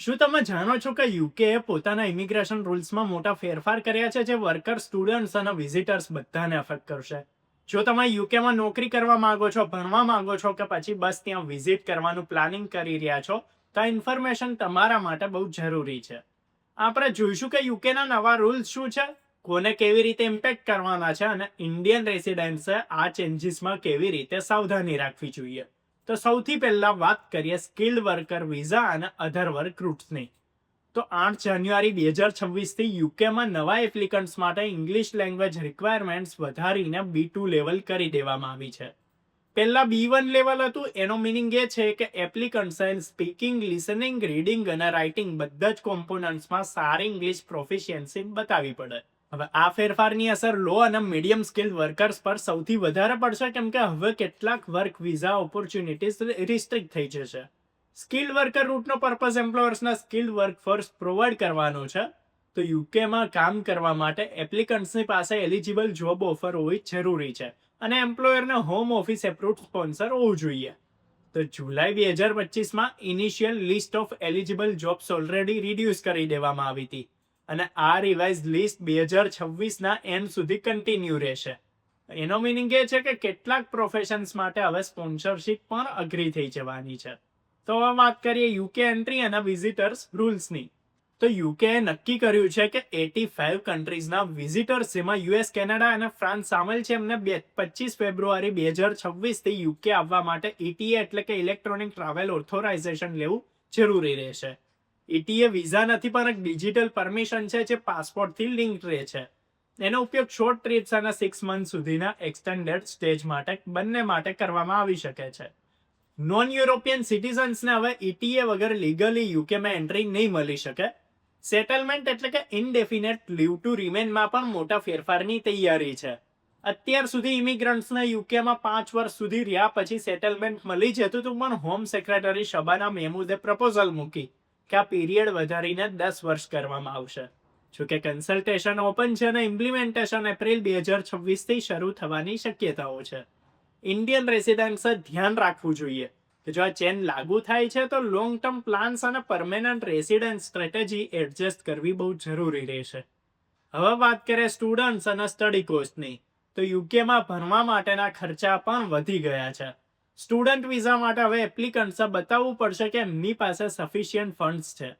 શું તમે જાણો છો કે યુકેએ પોતાના ઇમિગ્રેશન રૂલ્સમાં મોટા ફેરફાર કર્યા છે જે વર્કર, સ્ટુડન્ટ્સ અને વિઝિટર્સ બધાને અફેક્ટ કરશે? જો તમે યુકેમાં નોકરી કરવા માંગો છો, ભણવા માંગો છો કે પછી બસ ત્યાં વિઝિટ કરવાનું પ્લાનિંગ કરી રહ્યા છો, તો આ ઇન્ફોર્મેશન તમારા માટે બહુ જરૂરી છે. આપણે જોઈશું કે યુકેના નવા રૂલ્સ શું છે, કોને કેવી રીતે ઇમ્પેક્ટ કરવાના છે અને ઇન્ડિયન રેસિડેન્ટ્સે આ ચેન્જીસમાં કેવી રીતે સાવધાની રાખવી જોઈએ. તો સૌથી પહેલા વાત કરીએ સ્કિલ્ડ વર્કર વિઝા અને અધર વર્ક રૂટ્સની. તો 8 જાન્યુઆરી 2026થી યુકેમાં નવા એપ્લિકન્ટ્સ માટે ઇંગ્લિશ લેંગ્વેજ રિક્વાયરમેન્ટ્સ વધારીને B2 લેવલ કરી દેવામાં આવી છે. પહેલા B1 લેવલ હતું. એનો મિનિંગ એ છે કે એપ્લિકન્ટ્સે સ્પીકિંગ, લિસનિંગ, રીડિંગ અને રાઇટિંગ બધા જ કોમ્પોનન્ટ્સમાં સારી ઇંગ્લિશ પ્રોફિશિયન્સી બતાવવી પડે. હવે આ ફેરફારની અસર લો અને મીડિયમ સ્કિલ વર્કર્સ પર સૌથી વધારે પડશે, કેમ કે હવે કેટલાક વર્ક વિઝા ઓપોર્ચ્યુનિટીઝ રિસ્ટ્રિક્ટ થઈ જશે. સ્કિલ્ડ વર્કર રૂટનો પર્પઝ એમ્પ્લોયર્સના સ્કિલ્ડ વર્કફોર્સ પ્રોવાઈડ કરવાનો છે. તો યુકેમાં કામ કરવા માટે એપ્લિકન્ટ્સની પાસે એલિજિબલ જોબ ઓફર હોવી જરૂરી છે અને એમ્પ્લોયરને હોમ ઓફિસ એપ્રુવ્ડ સ્પોન્સર હોવું જોઈએ. તો જુલાઈ 2025માં initial list of eligible jobs already reduce કરી દેવામાં આવી હતી અને આ રિવાઇઝ લિસ્ટ 2026ના એન્ડ સુધી કન્ટિન્યુ રહેશે. એનો મિનિંગ એ છે કે કેટલાક પ્રોફેશન્સ માટે હવે સ્પોન્સરશિપ પણ અગ્રી થઈ જવાની છે. તો હવે વાત કરીએ યુકે એન્ટ્રી અને વિઝિટર્સ રૂલ્સની. તો યુકે નક્કી કર્યું છે કે 85 કન્ટ્રીઝના વિઝિટર્સ, જેમાં યુએસ, કેનેડા અને ફ્રાન્સ સામેલ છે, એમને 25 ફેબ્રુઆરી 2026થી યુકે આવવા માટે ETA એટલે કે ઇલેક્ટ્રોનિક ટ્રાવેલ ઓથોરાઇઝેશન લેવું જરૂરી રહેશે. ETA વિઝા નથી પણ એક ડિજિટલ પરમિશન છે જે પાસપોર્ટથી લિંક રહે છે. એનો ઉપયોગ શોર્ટ ટ્રીપ્સ અને 6 મંથ સુધીના એક્સટેન્ડેડ સ્ટેજ માટે બંને માટે કરવામાં આવી શકે છે. નોન યુરોપિયન સિટીઝન્સને હવે ETA વગર લીગલી યુકેમાં એન્ટ્રી નહીં મળી શકે. સેટલમેન્ટ એટલે કે ઇનડેફિનેટ લીવ ટુ રિમેનમાં પણ મોટા ફેરફારની તૈયારી છે. અત્યાર સુધી ઇમિગ્રન્ટ્સને યુકેમાં 5 વર્ષ સુધી રહ્યા પછી સેટલમેન્ટ મળી જતું હતું, પણ હોમ સેક્રેટરી શબાના મહેમૂદે પ્રપોઝલ મૂકી કે આ પીરિયડ વધારીને 10 વર્ષ કરવામાં આવશે. જોકે કન્સલ્ટેશન ઓપન છે અને ઇમ્પ્લિમેન્ટેશન એપ્રિલ 2026થી શરૂ થવાની શક્યતાઓ છે. ઇન્ડિયન રેસિડન્ટ્સે ધ્યાન રાખવું જોઈએ કે જો આ ચેન લાગુ થાય છે તો લોંગ ટર્મ પ્લાન્સ અને પરમેનન્ટ રેસિડન્સ સ્ટ્રેટેજી એડજસ્ટ કરવી બહુ જરૂરી રહેશે. હવે વાત કરીએ સ્ટુડન્ટ્સ અને સ્ટડી કોસ્ટની. તો યુકેમાં ભણવા માટેના ખર્ચા પણ વધી ગયા છે. સ્ટુડન્ટ વિઝા માટે હવે એપ્લિકન્ટ્સે બતાવવું પડશે કે એમની પાસે સફિશિયન્ટ ફંડ્સ છે.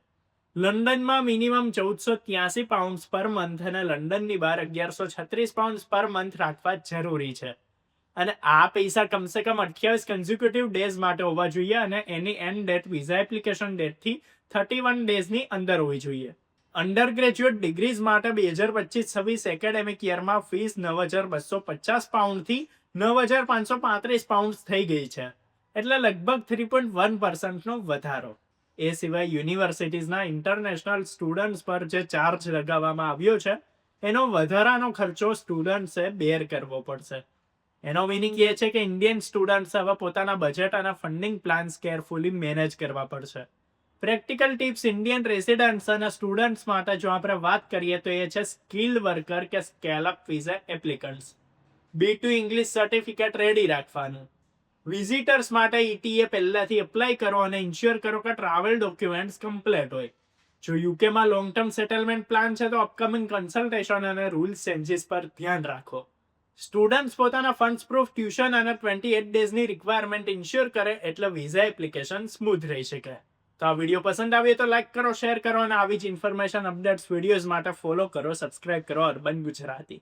લંડનમાં મિનિમમ 1483 પાઉન્ડ્સ પર મંથ અને લંડનની બહાર 1136 પાઉન્ડ્સ પર મંથ રાખવા જરૂરી છે. અને આ પૈસા કમસે કમ 28 કન્ઝિક્યુટિવ ડેઝ માટે હોવા જોઈએ અને એની એન્ડ ડેટ વિઝા એપ્લિકેશન ડેટથી 31 ડેઝની અંદર હોવી જોઈએ. અંડર ગ્રેજ્યુએટ ડિગ્રીઝ માટે 2025-26 એકેડેમિક યરમાં ફીસ 9250 પાઉન્ડથી 9535 પાઉન્ડ થઈ ગઈ છે, એટલે લગભગ 3.1%નો વધારો. એ સિવાય યુનિવર્સિટીઝના ઇન્ટરનેશનલ સ્ટુડન્ટ્સ પર જે ચાર્જ લગાવવામાં આવ્યો છે એનો વધારાનો ખર્ચો સ્ટુડન્ટ્સે બેર કરવો પડશે. એનો મિનિંગ એ છે કે ઇન્ડિયન સ્ટુડન્ટ્સ હવે પોતાના બજેટ અને ફંડિંગ પ્લાન્સ કેરફુલી મેનેજ કરવા પડશે. પ્રેક્ટિકલ ટિપ્સ ઇન્ડિયન રેસિડન્ટ્સ અને સ્ટુડન્ટ્સ માટે જો આપણે વાત કરીએ તો એ છે સ્કિલ્ડ વર્કર કે scale up visa applicants. B2 English certificate ready રાખવાનું. વિઝિટર્સ માટે ETA પહેલાથી એપ્લાય કરો અને ઇન્શ્યોર કરો કે ટ્રાવેલ ડોક્યુમેન્ટ્સ કમ્પ્લીટ હોય. જો યુકેમાં લોંગ ટર્મ સેટલમેન્ટ પ્લાન છે તો અપકમિંગ કન્સલ્ટેશન અને રૂલ્સ ચેન્જીસ પર ધ્યાન રાખો. સ્ટુડન્ટ્સ પોતાના ફંડ્સ પ્રૂફ, ટ્યુશન અને 28 ડેઝની રિક્વાયરમેન્ટ ઇન્શ્યોર કરે એટલે વિઝા એપ્લિકેશન સ્મૂથ રહી શકે. તો આ વિડીયો પસંદ આવે તો લાઈક કરો, શેર કરો અને આવી જ ઇન્ફોર્મેશન અપડેટ્સ વિડીયોઝ માટે ફોલો કરો, સબસ્ક્રાઇબ કરો અર્બન ગુજરાતી.